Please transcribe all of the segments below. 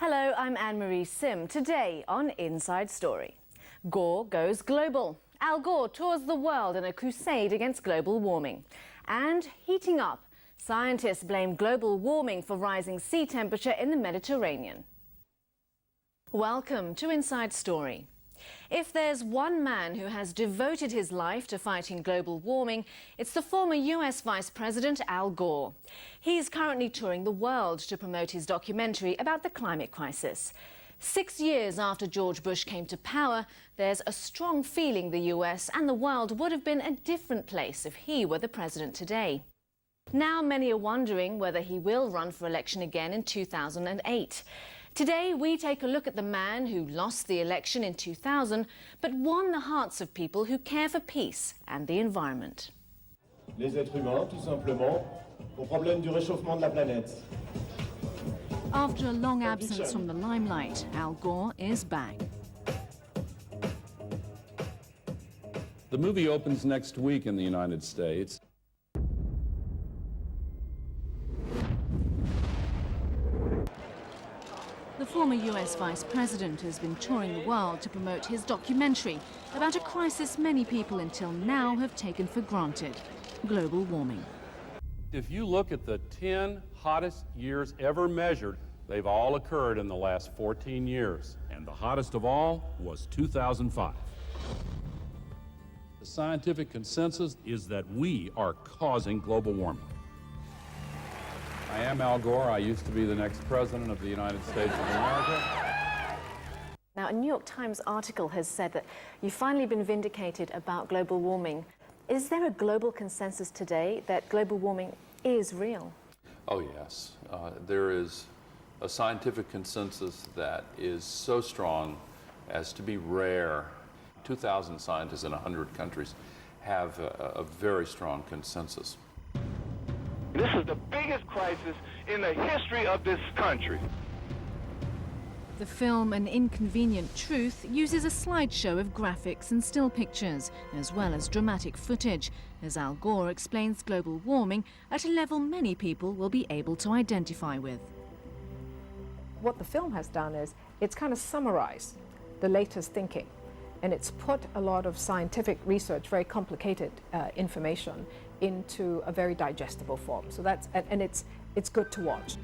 Hello, I'm Anne-Marie Sim. Today on Inside Story. Gore goes global. Al Gore tours the world in a crusade against global warming. And heating up. Scientists blame global warming for rising sea temperature in the Mediterranean. Welcome to Inside Story. If there's one man who has devoted his life to fighting global warming, it's the former US Vice President Al Gore. He's currently touring the world to promote his documentary about the climate crisis. 6 years after George Bush came to power, there's a strong feeling the US and the world would have been a different place if he were the president today. Now many are wondering whether he will run for election again in 2008. Today, we take a look at the man who lost the election in 2000, but won the hearts of people who care for peace and the environment. Les êtres humains, tout simplement, au problème du réchauffement de la planète. After a long absence from the limelight, Al Gore is back. The movie opens next week in the United States. The former US Vice President has been touring the world to promote his documentary about a crisis many people until now have taken for granted: global warming. If you look at the 10 hottest years ever measured, they've all occurred in the last 14 years. And the hottest of all was 2005. The scientific consensus is that we are causing global warming. I am Al Gore. I used to be the next president of the United States of America. Now, a New York Times article has said that you've finally been vindicated about global warming. Is there a global consensus today that global warming is real? Oh, yes. There is a scientific consensus that is so strong as to be rare. 2,000 scientists in 100 countries have a very strong consensus. This is the biggest crisis in the history of this country. The film An Inconvenient Truth uses a slideshow of graphics and still pictures, as well as dramatic footage, as Al Gore explains global warming at a level many people will be able to identify with. What the film has done is it's kind of summarized the latest thinking, and it's put a lot of scientific research, very complicated information, into a very digestible form. So that's, and it's good to watch.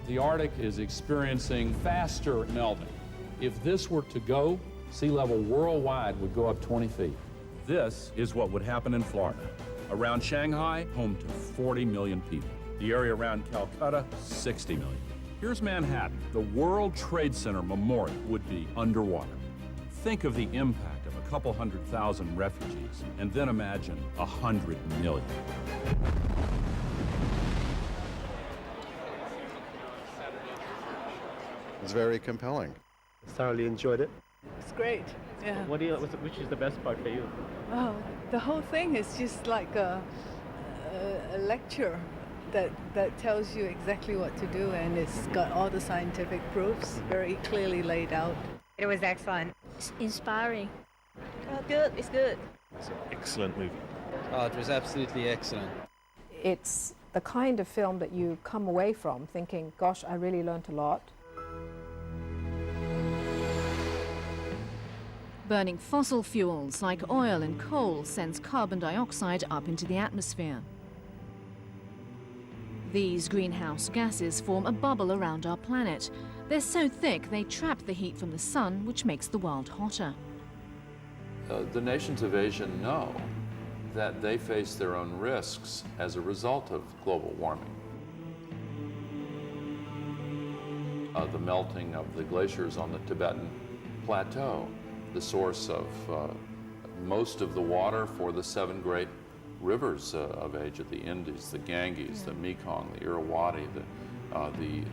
The Arctic is experiencing faster melting. If this were to go, sea level worldwide would go up 20 feet. This is what would happen in Florida. Around Shanghai, home to 40 million people. The area around Calcutta, 60 million. Here's Manhattan. The World Trade Center Memorial would be underwater. Think of the impact of a couple 100,000 refugees, and then imagine 100 million. It's very compelling. Thoroughly enjoyed it. It's great. Yeah. Which is the best part for you? Oh, the whole thing is just like a lecture that tells you exactly what to do, and it's got all the scientific proofs very clearly laid out. It was excellent. It's inspiring. Good. It's good. It's an excellent movie. Oh, it was absolutely excellent. It's the kind of film that you come away from thinking, gosh, I really learned a lot. Burning fossil fuels like oil and coal sends carbon dioxide up into the atmosphere. These greenhouse gases form a bubble around our planet. They're so thick they trap the heat from the sun, which makes the world hotter. The nations of Asia know that they face their own risks as a result of global warming. The melting of the glaciers on the Tibetan Plateau, the source of most of the water for the 7 great rivers of Asia: the Indus, the Ganges, the Mekong, the Irrawaddy,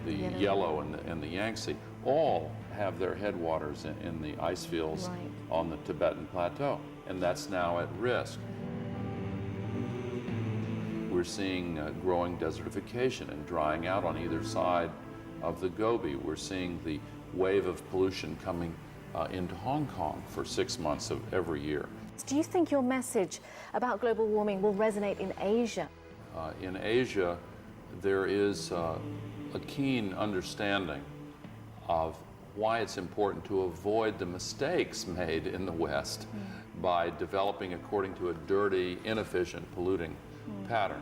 the Yellow, and the Yangtze, all have their headwaters in the ice fields on the Tibetan Plateau, and that's now at risk. We're seeing growing desertification and drying out on either side of the Gobi. We're seeing the wave of pollution coming into Hong Kong for 6 months of every year. Do you think your message about global warming will resonate in Asia? In Asia, there is a keen understanding of why it's important to avoid the mistakes made in the West by developing according to a dirty, inefficient, polluting pattern.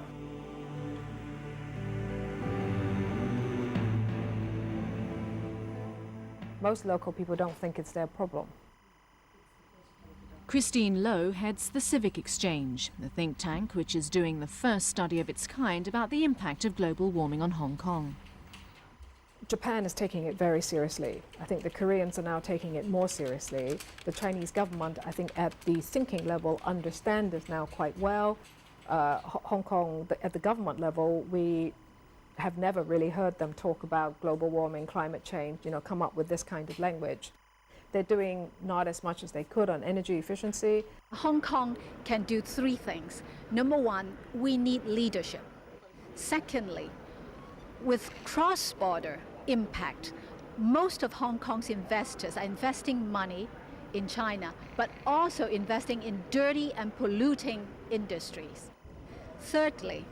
Most local people don't think it's their problem. Christine Lowe heads the Civic Exchange, the think tank which is doing the first study of its kind about the impact of global warming on Hong Kong. Japan is taking it very seriously. I think the Koreans are now taking it more seriously. The Chinese government, I think at the thinking level, understand this now quite well. Hong Kong, at the government level, we have never really heard them talk about global warming, climate change, come up with this kind of language. They're doing not as much as they could on energy efficiency. Hong Kong can do three things. Number one, we need leadership. Secondly, with cross-border impact, most of Hong Kong's investors are investing money in China, but also investing in dirty and polluting industries. Thirdly,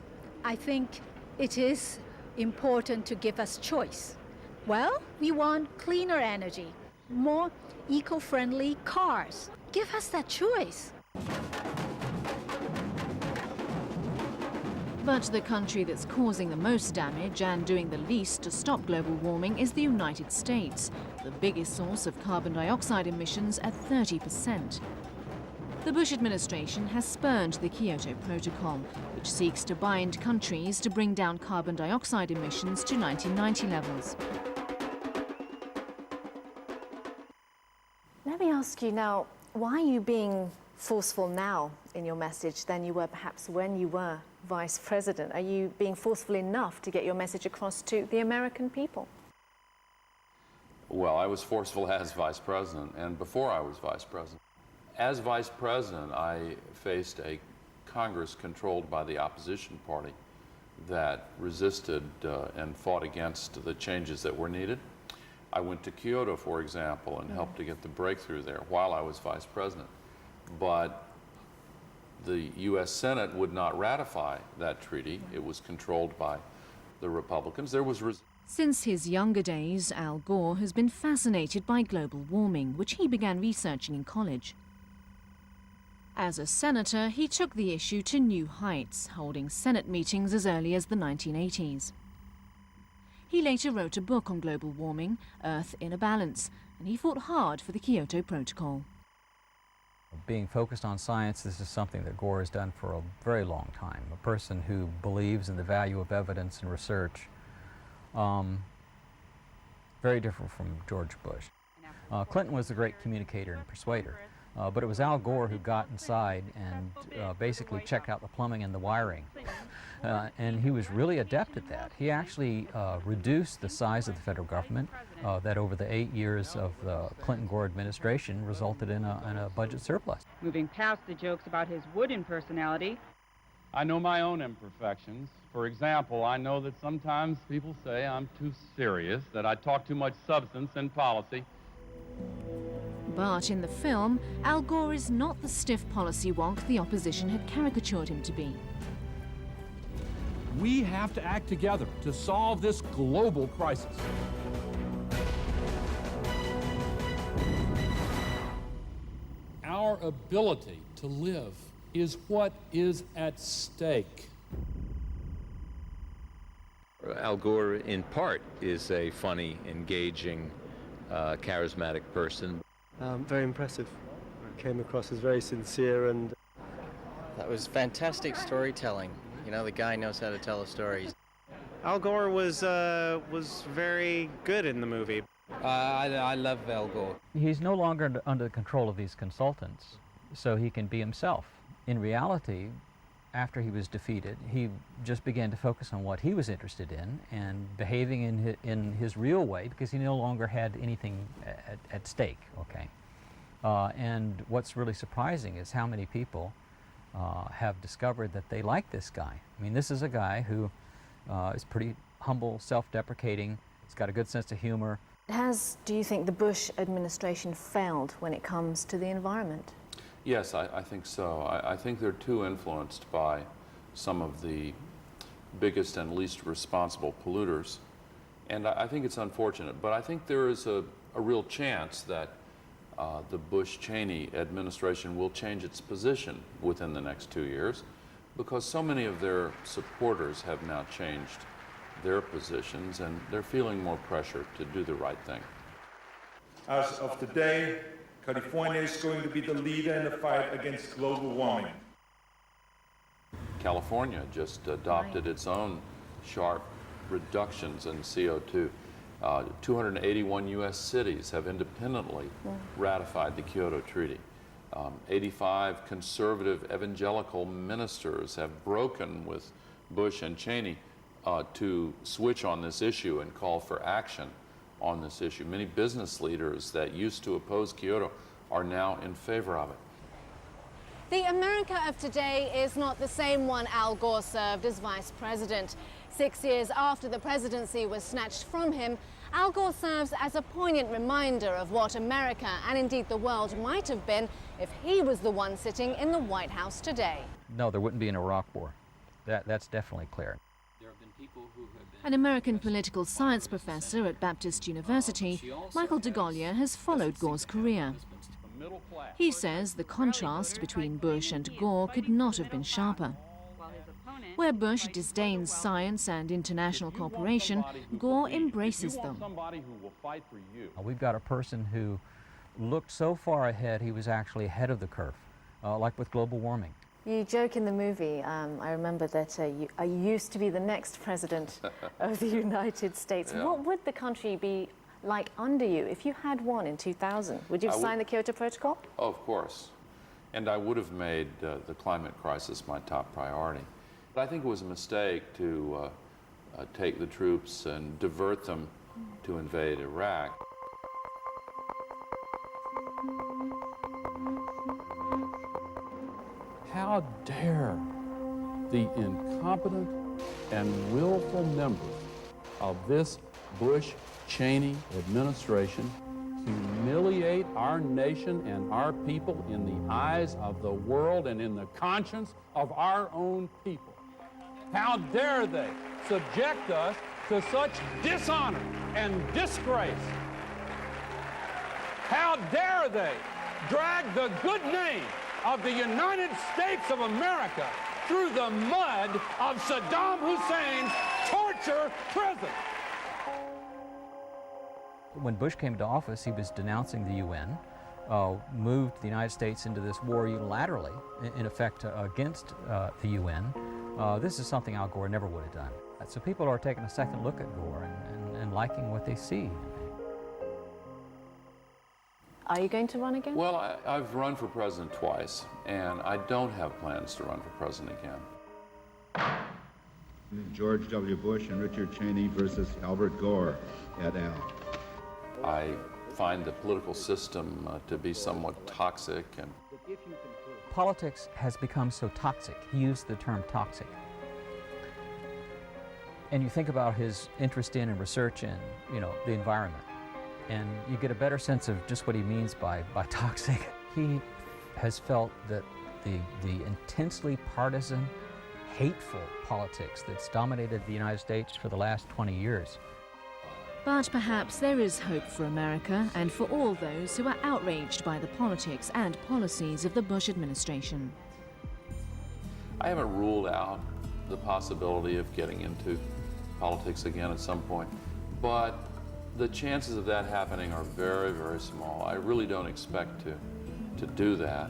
I think it is important to give us choice. Well, we want cleaner energy, more eco-friendly cars. Give us that choice. But the country that's causing the most damage and doing the least to stop global warming is the United States, the biggest source of carbon dioxide emissions at 30%. The Bush administration has spurned the Kyoto Protocol, which seeks to bind countries to bring down carbon dioxide emissions to 1990 levels. Let me ask you now, why are you being forceful now in your message than you were perhaps when you were Vice President? Are you being forceful enough to get your message across to the American people? Well, I was forceful as Vice President and before I was Vice President. As Vice President, I faced a Congress controlled by the opposition party that resisted and fought against the changes that were needed. I went to Kyoto, for example, and helped to get the breakthrough there while I was Vice President. But the U.S. Senate would not ratify that treaty. It was controlled by the Republicans. There was Since his younger days, Al Gore has been fascinated by global warming, which he began researching in college. As a senator, he took the issue to new heights, holding Senate meetings as early as the 1980s. He later wrote a book on global warming, Earth in a Balance, and he fought hard for the Kyoto Protocol. Being focused on science, this is something that Gore has done for a very long time. A person who believes in the value of evidence and research. Very different from George Bush. Clinton was a great communicator and persuader, but it was Al Gore who got inside and basically checked out the plumbing and the wiring. And he was really adept at that. He actually reduced the size of the federal government that over the 8 years of the Clinton-Gore administration resulted in a budget surplus. Moving past the jokes about his wooden personality. I know my own imperfections. For example, I know that sometimes people say I'm too serious, that I talk too much substance in policy. But in the film, Al Gore is not the stiff policy wonk the opposition had caricatured him to be. We have to act together to solve this global crisis. Our ability to live is what is at stake. Al Gore, in part, is a funny, engaging, charismatic person. Very impressive. Came across as very sincere and... That was fantastic storytelling. You know, the guy knows how to tell a story. Al Gore was very good in the movie. I love Al Gore. He's no longer under the control of these consultants, so he can be himself. In reality, after he was defeated, he just began to focus on what he was interested in and behaving in his real way because he no longer had anything at stake, okay? And what's really surprising is how many people have discovered that they like this guy. I mean, this is a guy who is pretty humble, self-deprecating, he's got a good sense of humor. Do you think the Bush administration failed when it comes to the environment? Yes, I think so. I think they're too influenced by some of the biggest and least responsible polluters. And I think it's unfortunate, but I think there is a real chance that the Bush-Cheney administration will change its position within the next 2 years, because so many of their supporters have now changed their positions and they're feeling more pressure to do the right thing. As of today, California is going to be the leader in the fight against global warming. California just adopted its own sharp reductions in CO2. 281 U.S. cities have independently ratified the Kyoto Treaty. 85 conservative evangelical ministers have broken with Bush and Cheney to switch on this issue and call for action on this issue. Many business leaders that used to oppose Kyoto are now in favor of it. The America of today is not the same one Al Gore served as vice president. 6 years after the presidency was snatched from him, Al Gore serves as a poignant reminder of what America, and indeed the world, might have been if he was the one sitting in the White House today. No, there wouldn't be an Iraq war. That's definitely clear. An American political science professor at Baptist University, Michael DeGolyer has followed Gore's career. He says the contrast between Bush and Gore could not have been sharper. Where Bush disdains science and international cooperation, Gore embraces them. We've got a person who looked so far ahead he was actually ahead of the curve, like with global warming. You joke in the movie, I remember that I used to be the next president of the United States. Yeah. What would the country be like under you if you had one in 2000? Would you have signed the Kyoto Protocol? Oh, of course. And I would have made the climate crisis my top priority. But I think it was a mistake to take the troops and divert them to invade Iraq. How dare the incompetent and willful members of this Bush-Cheney administration humiliate our nation and our people in the eyes of the world and in the conscience of our own people. How dare they subject us to such dishonor and disgrace? How dare they drag the good name of the United States of America through the mud of Saddam Hussein's torture prison? When Bush came to office, he was denouncing the UN, moved the United States into this war unilaterally, in effect against the UN. This is something Al Gore never would have done. So people are taking a second look at Gore and liking what they see. Are you going to run again? Well, I've run for president twice, and I don't have plans to run for president again. George W. Bush and Richard Cheney versus Albert Gore et al. I find the political system to be somewhat toxic. And politics has become so toxic. He used the term toxic. And you think about his interest in and research in, the environment, and you get a better sense of just what he means by toxic. He has felt that the intensely partisan, hateful politics that's dominated the United States for the last 20 years. But perhaps there is hope for America and for all those who are outraged by the politics and policies of the Bush administration. I haven't ruled out the possibility of getting into politics again at some point, but the chances of that happening are very, very small. I really don't expect to do that,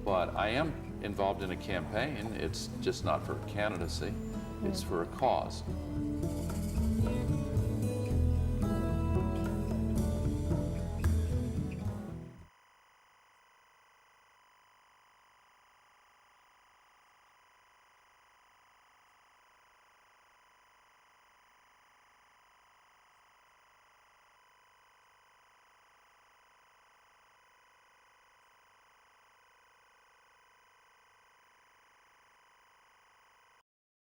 but I am involved in a campaign. It's just not for candidacy, it's for a cause.